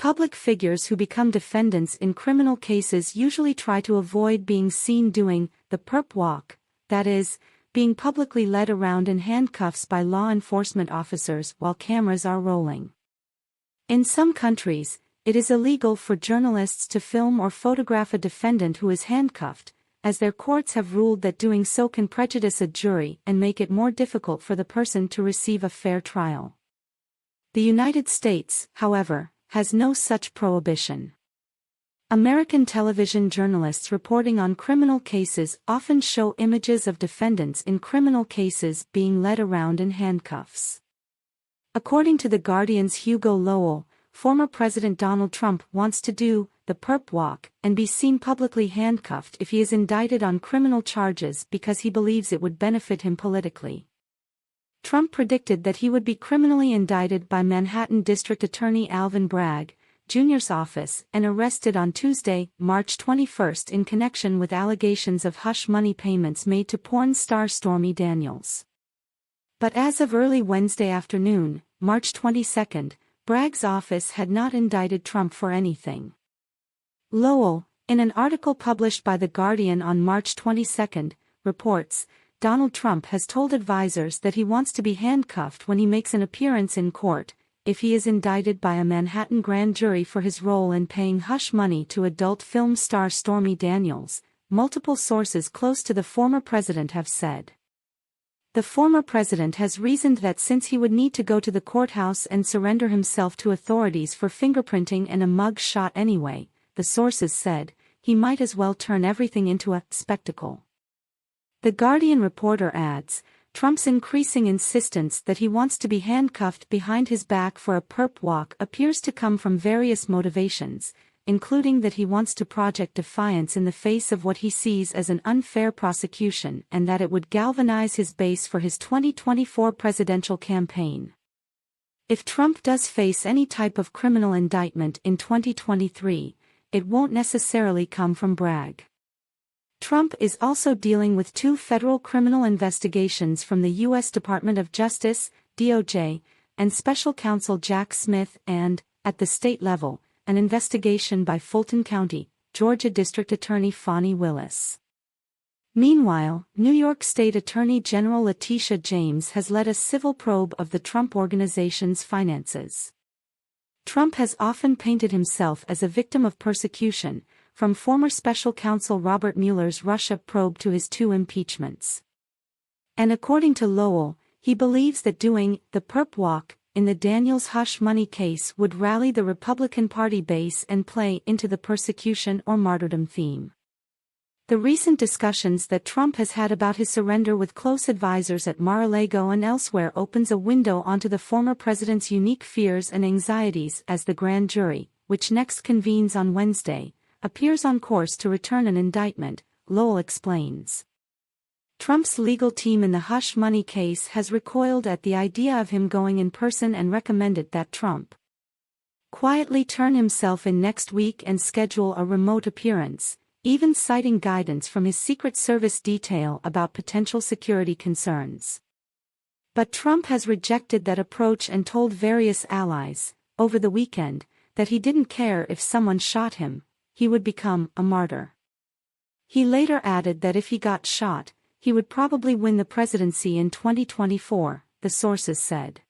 Public figures who become defendants in criminal cases usually try to avoid being seen doing the perp walk, that is, being publicly led around in handcuffs by law enforcement officers while cameras are rolling. In some countries, it is illegal for journalists to film or photograph a defendant who is handcuffed, as their courts have ruled that doing so can prejudice a jury and make it more difficult for the person to receive a fair trial. The United States, however, has no such prohibition. American television journalists reporting on criminal cases often show images of defendants in criminal cases being led around in handcuffs. According to The Guardian's Hugo Lowell, former President Donald Trump wants to do the perp walk and be seen publicly handcuffed if he is indicted on criminal charges because he believes it would benefit him politically. Trump predicted that he would be criminally indicted by Manhattan District Attorney Alvin Bragg, Jr.'s office, and arrested on Tuesday, March 21, in connection with allegations of hush money payments made to porn star Stormy Daniels. But as of early Wednesday afternoon, March 22, Bragg's office had not indicted Trump for anything. Lowell, in an article published by The Guardian on March 22, reports, Donald Trump has told advisors that he wants to be handcuffed when he makes an appearance in court, if he is indicted by a Manhattan grand jury for his role in paying hush money to adult film star Stormy Daniels, multiple sources close to the former president have said. The former president has reasoned that since he would need to go to the courthouse and surrender himself to authorities for fingerprinting and a mug shot anyway, the sources said, he might as well turn everything into a spectacle. The Guardian reporter adds, Trump's increasing insistence that he wants to be handcuffed behind his back for a perp walk appears to come from various motivations, including that he wants to project defiance in the face of what he sees as an unfair prosecution and that it would galvanize his base for his 2024 presidential campaign. If Trump does face any type of criminal indictment in 2023, it won't necessarily come from Bragg. Trump is also dealing with 2 federal criminal investigations from the U.S. Department of Justice, DOJ, and Special Counsel Jack Smith and, at the state level, an investigation by Fulton County, Georgia District Attorney Fani Willis. Meanwhile, New York State Attorney General Letitia James has led a civil probe of the Trump Organization's finances. Trump has often painted himself as a victim of persecution, from former special counsel Robert Mueller's Russia probe to his 2 impeachments. And according to Lowell, he believes that doing the perp walk in the Daniels hush money case would rally the Republican Party base and play into the persecution or martyrdom theme. The recent discussions that Trump has had about his surrender with close advisors at Mar-a-Lago and elsewhere opens a window onto the former president's unique fears and anxieties as the grand jury, which next convenes on Wednesday, appears on course to return an indictment, Lowell explains. Trump's legal team in the hush money case has recoiled at the idea of him going in person and recommended that Trump quietly turn himself in next week and schedule a remote appearance, even citing guidance from his Secret Service detail about potential security concerns. But Trump has rejected that approach and told various allies, over the weekend, that he didn't care if someone shot him, he would become a martyr. He later added that if he got shot, he would probably win the presidency in 2024, the sources said.